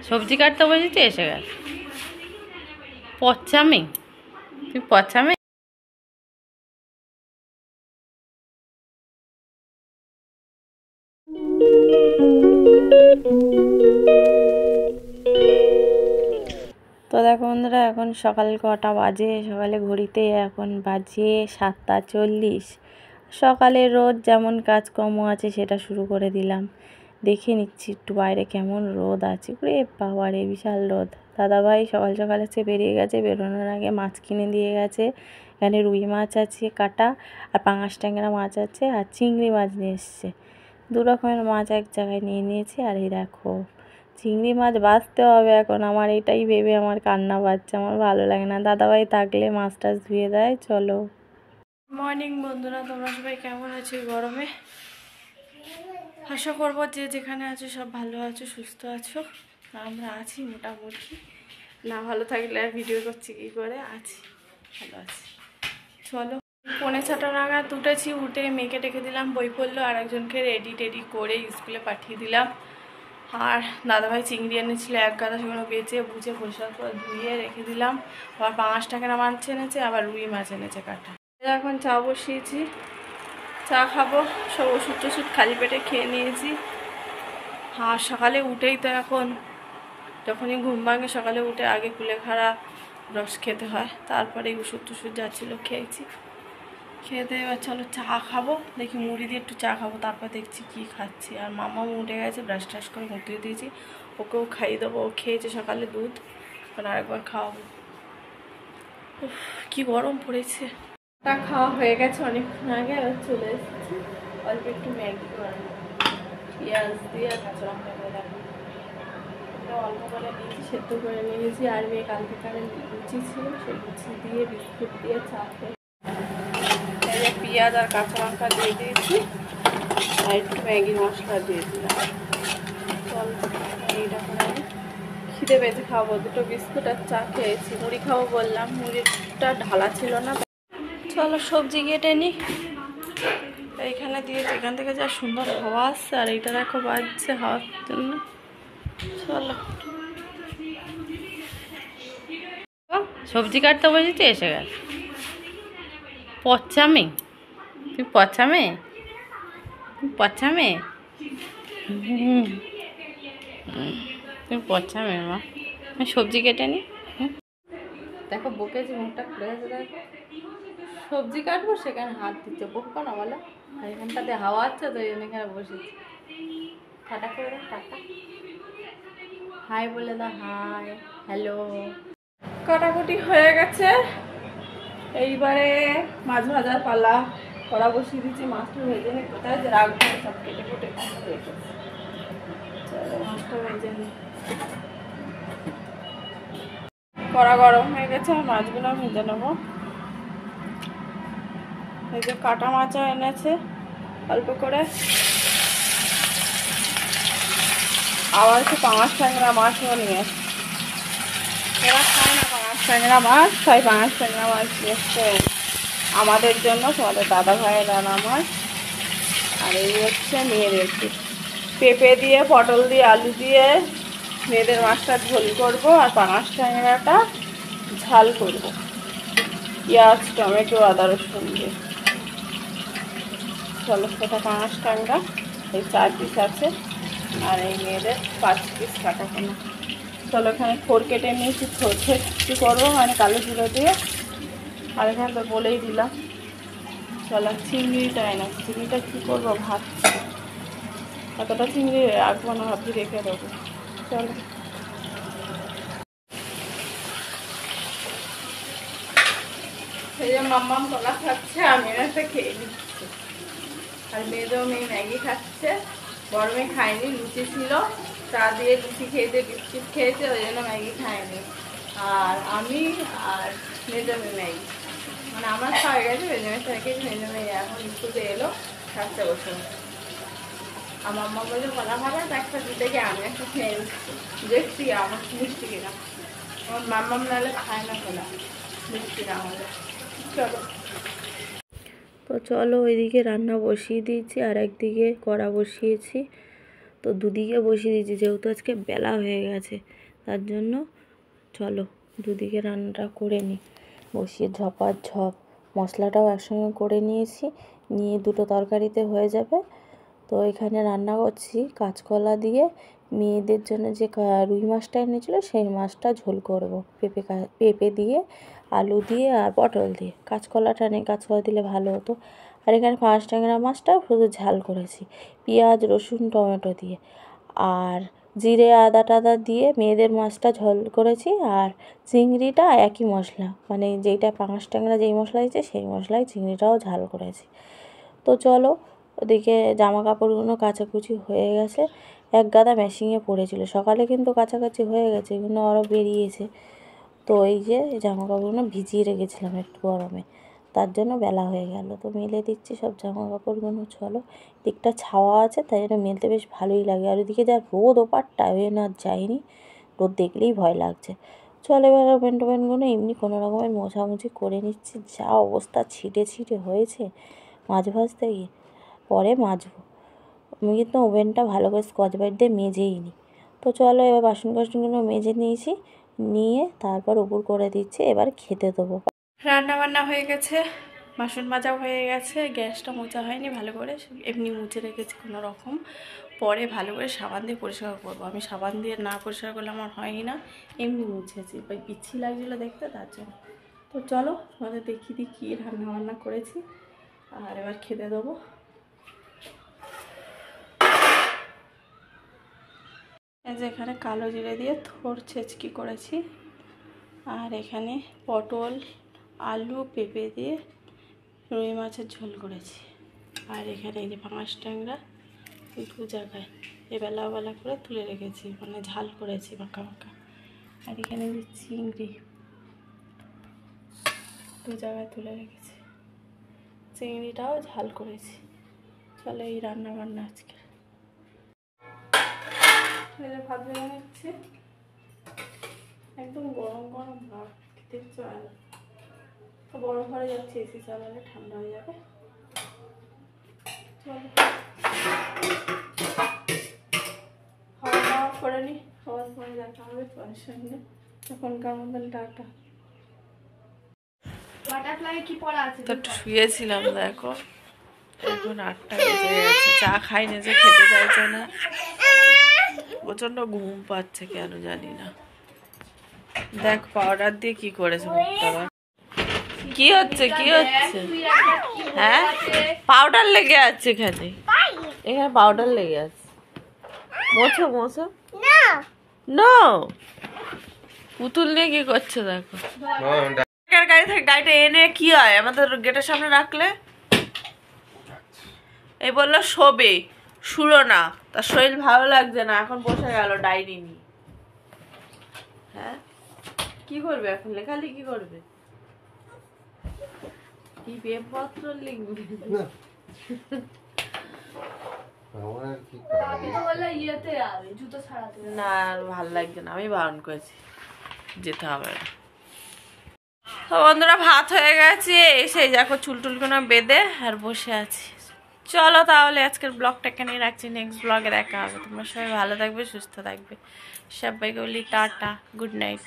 সবজি কাটতে বসেছি, এসে গেছে পচ্চামি। তুই পচ্চামি। তো দেখো বন্ধুরা, এখন সকাল কটা বাজে? সকালে ঘড়িতে এখন বাজে 7:40। সকালে রোদ যেমন কাজকর্ম আছে সেটা শুরু করে দিলাম। দেখে নিচ্ছি একটু বাইরে কেমন রোদ আছে। রে বাবারে, বিশাল রোদ। দাদাভাই সকাল সকাল এসে বেরিয়ে গেছে, বেরোনোর আগে মাছ কিনে দিয়ে গেছে। এখানে রুই মাছ আছে কাটা, আর পাঙাশ ট্যাংরা মাছ আছে, আর চিংড়ি মাছ নিয়ে এসছে। দু রকমের মাছ এক জায়গায় নিয়ে নিয়েছি। আর এই দেখো, চিংড়ি মাছ বাছতে হবে এখন। আমার এটাই ভেবে আমার কান্না পাচ্ছে, আমার ভালো লাগে না। দাদাভাই থাকলে মাছ টাছ ধুয়ে দেয়। চলো। মর্নিং বন্ধুরা, তোমরা সবাই কেমন আছো গরমে? আশা করবো যে যেখানে আছো সব ভালো আছো, সুস্থ আছো। আমরা আছি মোটামুটি। না ভালো থাকলে আর ভিডিও করছি কী করে? আছি, ভালো আছি। চলো, 6:45 নাগাদ উঠেছি। উঠে মেয়েকে ডেকে দিলাম, বই পড়লো। আর একজনকে রেডি টেডি করে স্কুলে পাঠিয়ে দিলাম। আর দাদাভাই চিংড়ি এনেছিল এক গাদা, সেগুলো বেচে বুঝে পরিষ্কার করে ধুয়ে রেখে দিলাম। আবার পাঙাশ ট্যাংরা মাছ এনেছে, আবার রুই মাছ এনেছে কাটা। এখন চা বসিয়েছি, চা খাবো। সব ওষুধ টষুধ খালি পেটে খেয়ে নিয়েছি। আর সকালে উঠেই তো এখন, যখনই ঘুম ভাঙে সকালে উঠে আগে কুলেখাড়া রস খেতে হয়, তারপরে ওষুধ টষুধ যাচ্ছিলো খেয়েছি। খেয়ে দিয়ে এবার চলো চা খাবো। দেখি মুড়ি দিয়ে একটু চা খাবো, তারপর দেখছি কি খাচ্ছি। আর মামাও উঠে গেছে, ব্রাশ ট্রাশ করে মুড়ি দিয়েছি, ওকেও খাইয়ে দেবো। ও খেয়েছে সকালে দুধ, এখন আরেকবার খাওয়াবো। কি গরম পড়েছে। চা খাওয়া হয়ে গেছে অনেকক্ষণ আগে। আর চলে এসেছি অল্প একটু ম্যাগি বানাবো, পেঁয়াজ দিয়ে আর কাঁচা লঙ্কা দিয়ে রাখবো। অল্প করে নিয়েছি, সেদ্ধ করে নিয়েছি। আর মেয়ে কাল থেকে লুচি ছিল, সেই লুচি দিয়ে বিস্কুট দিয়ে চা খেয়ে পেঁয়াজ আর কাঁচা লঙ্কা দিয়ে দিয়েছি, আর একটু ম্যাগি মশলা দিয়ে দিলাম। চল, এইটা করে আমি খিদে পেয়েছে, খাবো। দুটো বিস্কুট আর চা খেয়েছি। মুড়ি খাবো বললাম, মুড়িটা ঢালা ছিল না। চলো সবজি কেটে নিই। এইখানে দিয়েছি, এখান থেকে যা সুন্দর হাওয়া আসছে। আর এইটা দেখো বাজছে হাওয়ার জন্য। চলো, সবজি কাটতে বসেছি, এসে গেছে পচ্চামি। তুই পচ্চামে, পচ্চামে, তুমি পচ্চামে মা। আমি সবজি কেটে নি। দেখো বকেছি, মুখটা খুলে গেছে। দেখো সবজি কাটবো, সেখানে হাত দিচ্ছে। বকবো না বলো? আর এখানটাতে হাওয়া আছে তো, এই জন্য এখানে বসেছি। টাটা করে দাও, টাটা। হাই বলে দাও, হাই, হ্যালো। কাটাকুটি হয়ে গেছে, এইবারে মাছ ভাজার পালা। কড়া বসিয়ে দিচ্ছি, মাছটা ভেজে নিই। কোথায় যে রাখবো সব কেটে কুটে রেখেছি। চলো মাছটা ভেজে নিই। কড়া গরম হয়ে গেছে, আর মাছগুলো ভেজে নেবো। এই যে কাটা মাছও এনেছে অল্প করে, আবার একটু পাঙাশ ট্যাংরা মাছও নিয়ে এসছে। এরা খায় না পাঙাশ ট্যাংরা মাছ, তাই পাঙাশ ট্যাংরা মাছ নিয়ে এসছে আমাদের জন্য, তোমাদের দাদা ভাইয়ের রান্না মাছ। আর এই হচ্ছে মেয়েদের পেঁপে দিয়ে, পটল দিয়ে, আলু দিয়ে মেয়েদের মাছটা ঝোল করবো। আর পাঙাশ ট্যাংরাটা ঝাল করবো, পেঁয়াজ টমেটো আদা রসুন দিয়ে। চলো, সেটা পাঙাশ ট্যাংরা এই 4 পিস আছে, আর এই মেয়েদের 5 পিস কাটা কোনো। চলো, এখানে খোর কেটে নিয়েছি, খোর কী করবো মানে কালো জিরো দিয়ে। আর এখানে তো বলেই দিলাম। চলো, চিংড়িটা এনে, চিংড়িটা কী করবো ভাবছি। এতটা চিংড়ি রাখবো না, ভাবছি রেখে দেবো। চলো, সেই যে মাম্মাম কলা খাচ্ছে, আমি একটা খেয়ে নিচ্ছি। আর মেয়েদেরও, মেয়ে ম্যাগি খাচ্ছে। বড় মেয়ে খায়নি, লুচি ছিল, চা দিয়ে লুচি খেয়েছে, বিস্কুট খেয়েছে, ওই জন্য ম্যাগি খায়নি। আর আমি আর মেয়েদের মেয়ে ম্যাগি, মানে আমার খাওয়া গেছে। মেজমের থেকে মেজে মেয়ে এখন স্কুলে এলো, খাচ্ছে বসে। আর মাম্মা বলছে কলা খাবে, একটা দিতে গিয়ে আমি একটা খেয়ে নিচ্ছি, দেখছি আমার মিষ্টি কিনা। আমার মাম্মাম নাহলে খায় না কলা, মিষ্টি না হলে। চলো, তো চলো ওইদিকে রান্না বসিয়ে দিয়েছি, আর একদিকে কড়া বসিয়েছি। তো দুদিকে বসিয়ে দিয়েছি, যেহেতু আজকে বেলা হয়ে গেছে তার জন্য। চলো দুদিকে রান্নাটা করে নিই। বসিয়ে ঝপ মশলাটাও একসঙ্গে করে নিয়েছি, নিয়ে দুটো তরকারিতে হয়ে যাবে। তো এখানে রান্না করছি কাঁচকলা দিয়ে, মেয়েদের জন্য যে রুই মাছটা এনেছিল সেই মাছটা ঝোল করব। পেঁপে দিয়ে, আলু দিয়ে আর পটল দিয়ে। কাঁচকলাটা নেই, কাঁচকলা দিলে ভালো হতো। আর এখানে পাঁচ ট্যাংরা মাছটা শুধু ঝাল করেছি পেঁয়াজ রসুন টমেটো দিয়ে, আর জিরে আদা টাদা দিয়ে মেয়েদের মাছটা ঝোল করেছি। আর চিংড়িটা একই মশলা, মানে যেইটা পাঁচ ট্যাংরা যেই মশলা দিয়েছে সেই মশলায় চিংড়িটাও ঝাল করেছি। তো চলো, ওদিকে জামা কাপড়গুলো কাচাকুচি হয়ে গেছে, এক গাদা মেশিনে পড়েছিল, সকালে কিন্তু কাছাকাছি হয়ে গেছে, এগুলো আরও বেরিয়েছে। তো এই যে জামা কাপড়গুলো ভিজিয়ে রেখেছিলাম একটু গরমে, তার জন্য বেলা হয়ে গেল। তো মেলে দিচ্ছি সব জামা কাপড়গুলো। চলো, দিকটা ছাওয়া আছে তাই জন্য মেলতে বেশ ভালোই লাগে। আর ওদিকে যা রোদ ওপারটা, ওই জন্য আর যাইনি, রোদ দেখলেই ভয় লাগছে। চলো এবার ওভেন টোভেনগুলো এমনি কোনো রকমের মোছামুছি করে নিচ্ছি। যা অবস্থা ছিটে হয়েছে মাছ ভাজতে গিয়ে, পরে মাজবো। আমি কিন্তু ওভেনটা ভালো করে স্কচ ব্রাইট দিয়ে মেজেই নিই। তো চলো এবার বাসনগুলো মেজে নিয়েছি, নিয়ে তারপর উপর করে দিচ্ছি, এবার খেতে দেবো। রান্না বান্না হয়ে গেছে, বাসন মাজাও হয়ে গেছে, গ্যাসটা মোছা হয়নি ভালো করে, এমনি মুছে রেখেছি কোনো রকম। পরে ভালো করে সাবান দিয়ে পরিষ্কার করবো। আমি সাবান দিয়ে না পরিষ্কার করলে আমার হয়ই না, এমনি মুছেছি, ইচ্ছি লাগছিলো দেখতে, তার জন্য। তো চলো তোমাদের দেখিয়ে দিই কী রান্না বান্না করেছি, আর এবার খেতে দেবো। এই যে এখানে কালো জিরে দিয়ে থোড় ছেঁচকি করেছি, আর এখানে পটল আলু পেঁপে দিয়ে রুই মাছের ঝোল করেছি। আর এখানে এই যে পাঁচ ট্যাংরা দু জায়গায় বেলা করে তুলে রেখেছি, মানে ঝাল করেছি মাখা। আর এখানে যে চিংড়ি দু জায়গায় তুলে রেখেছি, চিংড়িটাও ঝাল করেছি। চলো এই রান্না বান্না আজকে। ভাত বেড়ে নিচ্ছে, একদম গরম গরম ভাত দেখছো। তো বড় ঘরে যাচ্ছে, এসি চালালে ঠান্ডা হয়ে যাবে। খাওয়া দাওয়া করে নি, খাওয়ার পরে দেখা হবে তোমার সঙ্গে। এখনকার মতন টাটা। তো শুয়েছিলাম, দেখো এখন 8টা বেজে গেছে, চা খাইনি, যে খেতে চাইছে না, প্রচন্ড ঘুম পাচ্ছে কেন জানি না। দেখ পাউডার দিয়ে কি করেছে মুখটা, কি হচ্ছে হ্যাঁ পাউডার লেগে আছে, এখানে পাউডার লেগে আছে। মোছো না, পুতুল নিয়ে কি করছে দেখো। গাড়ি থেকে গাড়িটা এনে কি হয়, আমাদের গেটের সামনে রাখলে এই বললো শোবে, শুলো না, তার শরীর ভালো লাগছে না, এখন বসে গেল ডায়েরি নিয়ে। হ্যাঁ কি করবে এখন, লেখালেখি করবে, কি পেপত্র লিখবে না, ভাল লাগছে না, আমি বারণ করেছি যেতে হবে না। তো বন্ধুরা ভাত হয়ে গেছে, এসে দেখো চুলটুলগুলো বেঁধে আর বসে আছি। চলো তাহলে আজকের ব্লগটা এখানে রাখছি, নেক্সট ব্লগে দেখা হবে। তোমরা সবাই ভালো থাকবে, সুস্থ থাকবে, সবাইকে বলি টাটা, গুড নাইট।